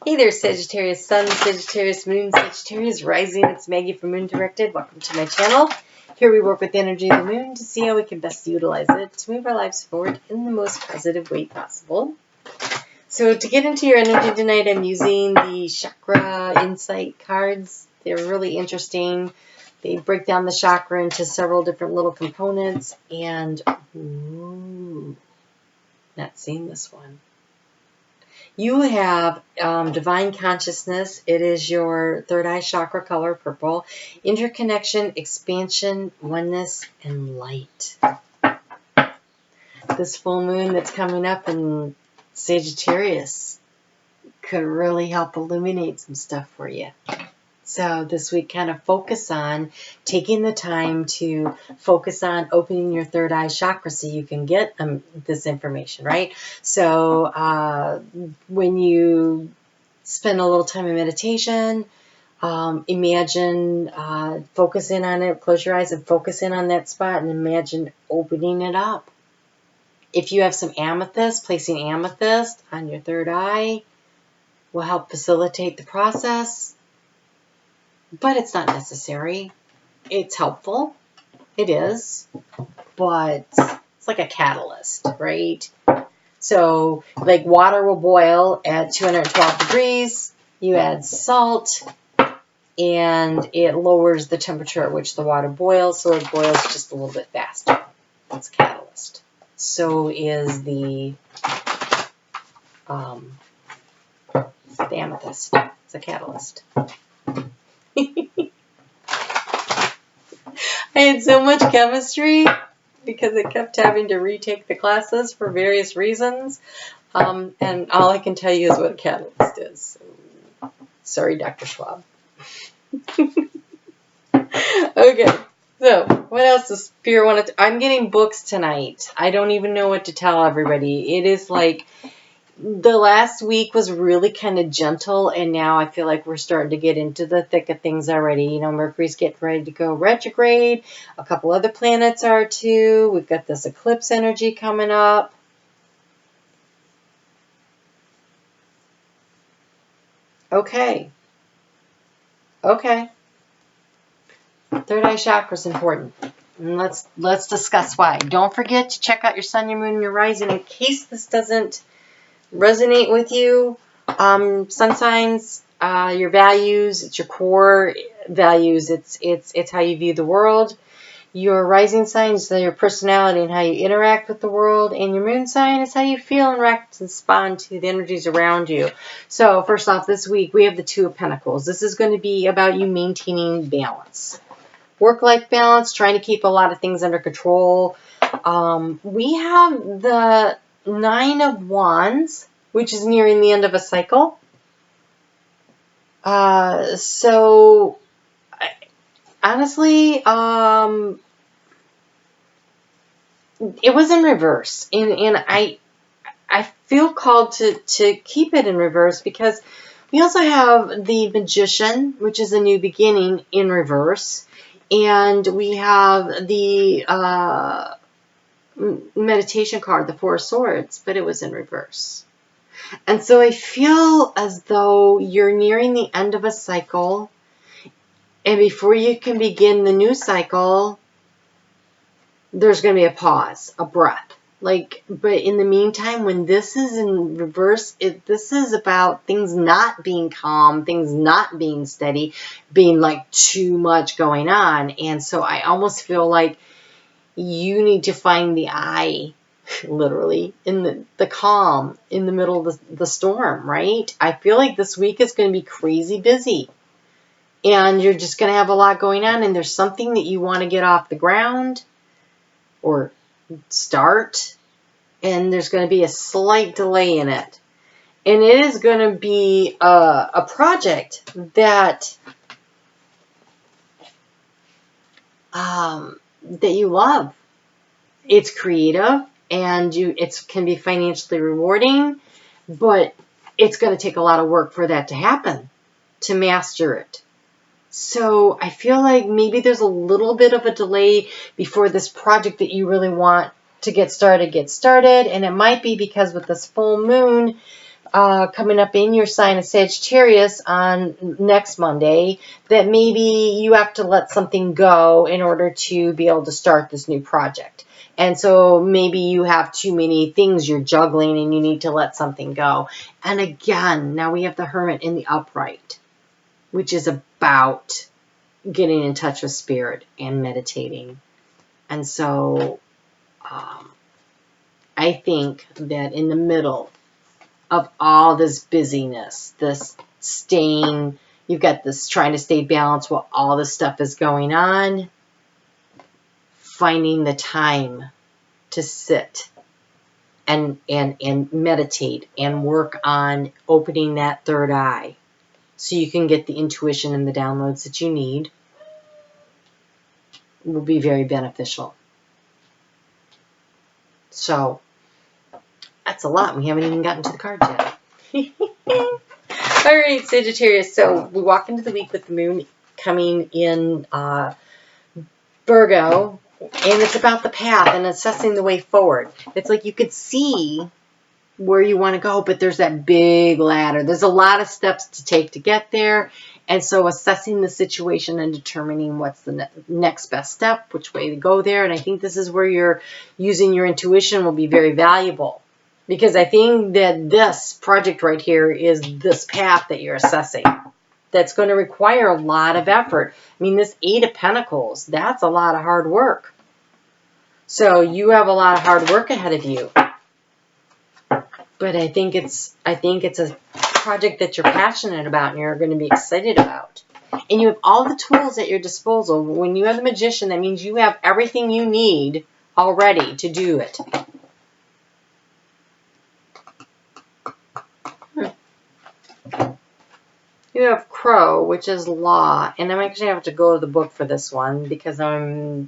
Hey there, Sagittarius Sun, Sagittarius Moon, Sagittarius Rising. It's Maggie from Moon Directed. Welcome to my channel. Here we work with the energy of the moon to see how we can best utilize it to move our lives forward in the most positive way possible. So to get into your energy tonight, I'm using the Chakra Insight cards. They're really interesting. They break down the chakra into several different little components. And, ooh, not seeing this one. You have divine consciousness. It is your third eye chakra color, purple. Interconnection, expansion, oneness, and light. This full moon that's coming up in Sagittarius could really help illuminate some stuff for you. So this week, kind of focus on taking the time to focus on opening your third eye chakra so you can get this information, right? So when you spend a little time in meditation, imagine focus in on it, close your eyes and focus in on that spot and imagine opening it up. If you have some amethyst, placing amethyst on your third eye will help facilitate the process. But it's not necessary. It's helpful. It is. But it's like a catalyst, right? So, like water will boil at 212 degrees. You add salt, and it lowers the temperature at which the water boils, so it boils just a little bit faster. That's a catalyst. So is the amethyst. It's a catalyst. I had so much chemistry because I kept having to retake the classes for various reasons. And all I can tell you is what a catalyst is. So, sorry, Dr. Schwab. Okay, so what else does Spirit want to... I'm getting books tonight. I don't even know what to tell everybody. It is like... The last week was really kind of gentle, and now I feel like we're starting to get into the thick of things already. You know, Mercury's getting ready to go retrograde. A couple other planets are too. We've got this eclipse energy coming up. Okay. Third eye chakra is important. And let's discuss why. Don't forget to check out your sun, your moon, and your rising in case this doesn't resonate with you. Sun signs, your values, it's your core values, it's how you view the world. Your rising sign is your personality and how you interact with the world, and your moon sign is how you feel and respond to the energies around you. So first off, this week we have the Two of Pentacles. This is going to be about you maintaining balance. Work-life balance, trying to keep a lot of things under control. We have the Nine of Wands, which is nearing the end of a cycle. So, honestly, it was in reverse. And I feel called to keep it in reverse because we also have the Magician, which is a new beginning, in reverse. And we have the... meditation card, the Four of Swords, but it was in reverse. And so I feel as though you're nearing the end of a cycle, and before you can begin the new cycle, there's going to be a pause, a breath. But in the meantime, when this is in reverse, this is about things not being calm, things not being steady, being like too much going on. And so I almost feel like you need to find the eye, literally, in the calm, in the middle of the storm, right? I feel like this week is going to be crazy busy. And you're just going to have a lot going on, and there's something that you want to get off the ground or start, and there's going to be a slight delay in it. And it is going to be a project that... that you love. It's creative and it can be financially rewarding, but it's going to take a lot of work for that to happen, to master it. So I feel like maybe there's a little bit of a delay before this project that you really want to get started, and it might be because with this full moon, coming up in your sign of Sagittarius on next Monday that maybe you have to let something go in order to be able to start this new project. And so maybe you have too many things you're juggling and you need to let something go. And again, now we have the Hermit in the upright, which is about getting in touch with spirit and meditating. And so I think that in the middle of all this busyness, this staying, you've got this trying to stay balanced while all this stuff is going on, finding the time to sit and meditate and work on opening that third eye so you can get the intuition and the downloads that you need will be very beneficial. So that's a lot. We haven't even gotten to the cards yet. All right, Sagittarius. So we walk into the week with the moon coming in Virgo, and it's about the path and assessing the way forward. It's like you could see where you want to go, but there's that big ladder. There's a lot of steps to take to get there. And so assessing the situation and determining what's the next best step, which way to go there. And I think this is where you're using your intuition will be very valuable. Because I think that this project right here is this path that you're assessing. That's going to require a lot of effort. I mean, this 8 of Pentacles, that's a lot of hard work. So you have a lot of hard work ahead of you. But I think it's a project that you're passionate about and you're going to be excited about. And you have all the tools at your disposal. When you have the Magician, that means you have everything you need already to do it. You have Crow, which is law. And I'm actually going to have to go to the book for this one because I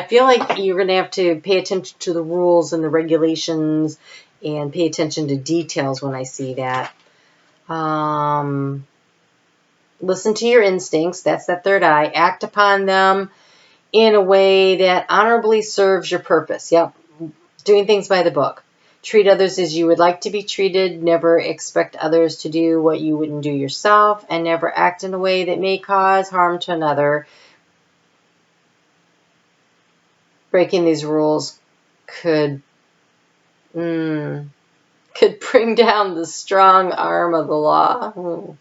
feel like you're going to have to pay attention to the rules and the regulations and pay attention to details when I see that. Listen to your instincts. That's that third eye. Act upon them in a way that honorably serves your purpose. Yep. Doing things by the book. Treat others as you would like to be treated. Never expect others to do what you wouldn't do yourself. And never act in a way that may cause harm to another. Breaking these rules could bring down the strong arm of the law. Ooh.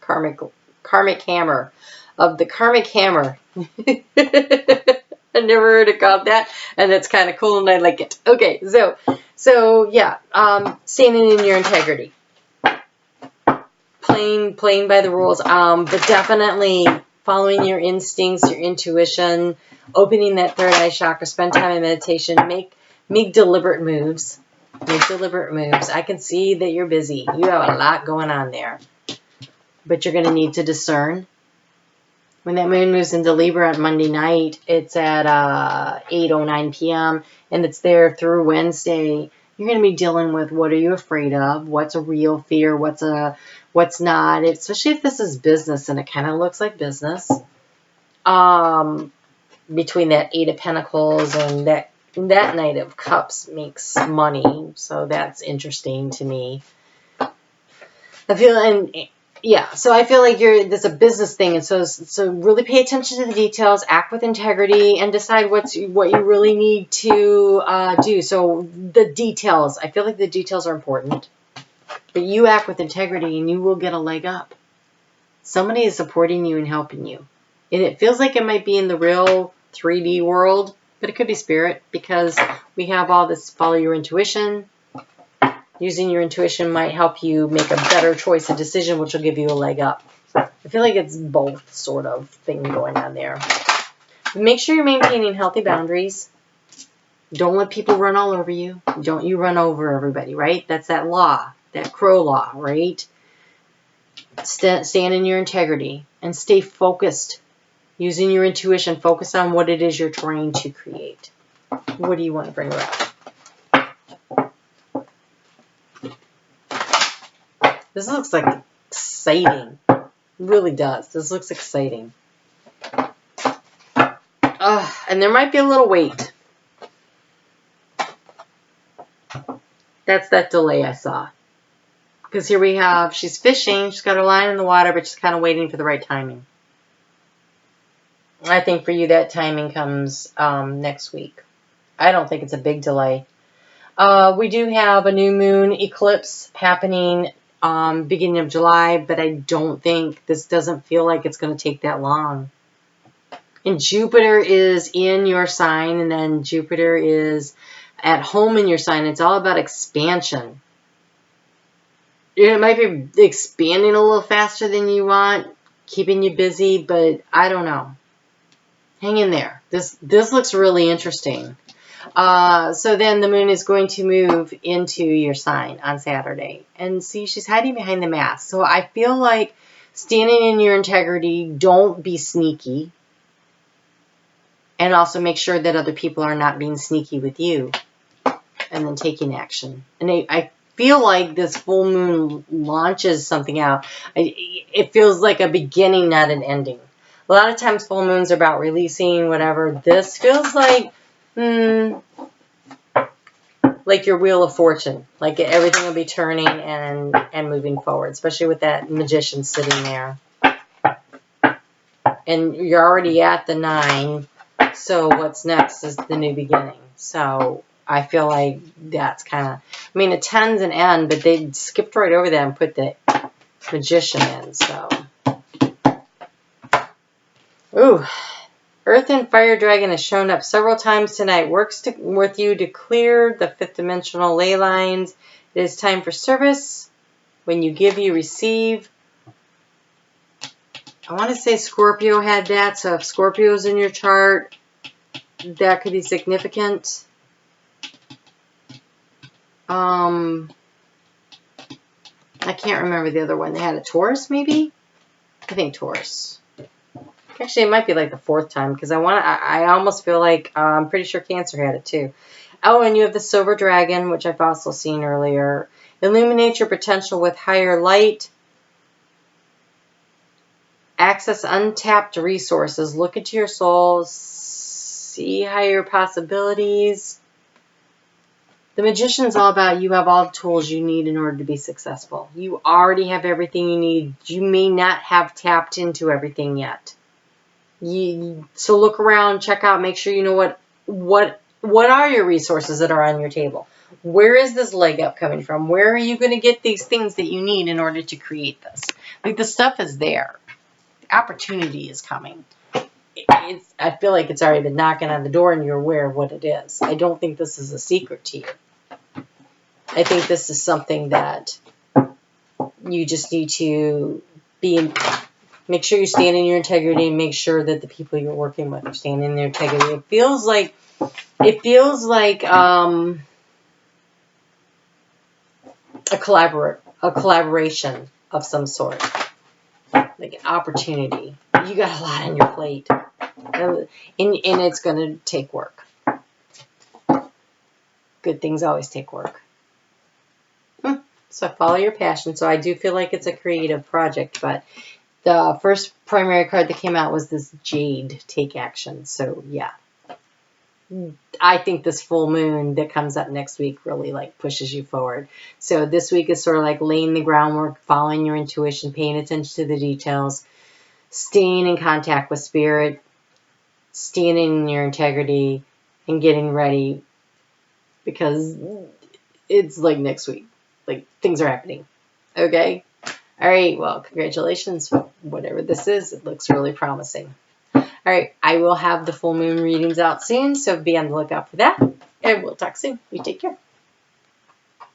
Karmic hammer. Of the karmic hammer. I never heard it called that, and that's kind of cool, and I like it. Okay, so yeah, standing in your integrity, playing by the rules, but definitely following your instincts, your intuition, opening that third eye chakra, spend time in meditation, make deliberate moves. Make deliberate moves. I can see that you're busy. You have a lot going on there, but you're going to need to discern. When that moon moves into Libra on Monday night, it's at 8:09 p.m. and it's there through Wednesday. You're going to be dealing with what are you afraid of, what's a real fear, what's not, especially if this is business and it kind of looks like business. Between that 8 of Pentacles and that Knight of Cups makes money, so that's interesting to me. I feel like there's a business thing, and so really pay attention to the details, act with integrity, and decide what you really need to do. So the details, I feel like the details are important, but you act with integrity, and you will get a leg up. Somebody is supporting you and helping you, and it feels like it might be in the real 3D world, but it could be spirit because we have all this follow your intuition. Using your intuition might help you make a better choice, a decision, which will give you a leg up. I feel like it's both sort of thing going on there. But make sure you're maintaining healthy boundaries. Don't let people run all over you. Don't you run over everybody, right? That's that law, that crow law, right? Stand in your integrity and stay focused. Using your intuition, focus on what it is you're trying to create. What do you want to bring around? This looks like exciting. It really does. This looks exciting. And there might be a little wait. That's that delay I saw. Because here we have, she's fishing, she's got her line in the water, but she's kind of waiting for the right timing. I think for you that timing comes next week. I don't think it's a big delay. We do have a new moon eclipse happening beginning of July, but I don't think, this doesn't feel like it's going to take that long. And Jupiter is in your sign, and then Jupiter is at home in your sign. It's all about expansion. It might be expanding a little faster than you want, keeping you busy, but I don't know. Hang in there. This looks really interesting. So then the moon is going to move into your sign on Saturday. And see, she's hiding behind the mask. So I feel like standing in your integrity, don't be sneaky. And also make sure that other people are not being sneaky with you. And then taking action. And I feel like this full moon launches something out. It feels like a beginning, not an ending. A lot of times full moons are about releasing whatever. This feels like your wheel of fortune. Like everything will be turning and moving forward, especially with that magician sitting there. And you're already at the 9, so what's next is the new beginning. So I feel like that's kind of, I mean, a 10's an end, but they skipped right over that and put the magician in, so. Ooh. Earth and Fire Dragon has shown up several times tonight. Works with you to clear the 5th dimensional ley lines. It is time for service. When you give, you receive. I want to say Scorpio had that, so if Scorpio's in your chart, that could be significant. I can't remember the other one. They had a Taurus, maybe? I think Taurus. Actually, it might be like the 4th time, because I almost feel like, I'm pretty sure Cancer had it too. Oh, and you have the Silver Dragon, which I've also seen earlier. Illuminate your potential with higher light. Access untapped resources. Look into your soul. See higher possibilities. The Magician is all about you have all the tools you need in order to be successful. You already have everything you need. You may not have tapped into everything yet. So look around, check out, make sure you know what are your resources that are on your table. Where is this leg up coming from? Where are you going to get these things that you need in order to create this? Like, the stuff is there. The opportunity is coming. I feel like it's already been knocking on the door and you're aware of what it is. I don't think this is a secret to you. I think this is something that you just need to make sure you stand in your integrity and make sure that the people you're working with are standing in their integrity. It feels like a collaboration of some sort, like an opportunity. You got a lot on your plate, and it's going to take work. Good things always take work. So follow your passion. So I do feel like it's a creative project, but the first primary card that came out was this Jade, take action. So yeah, I think this full moon that comes up next week really like pushes you forward. So this week is sort of like laying the groundwork, following your intuition, paying attention to the details, staying in contact with spirit, standing in your integrity, and getting ready, because it's like next week. Like, things are happening. Okay? All right. Well, congratulations. Whatever this is, it looks really promising. All right. I will have the full moon readings out soon, so be on the lookout for that. And we'll talk soon. You take care.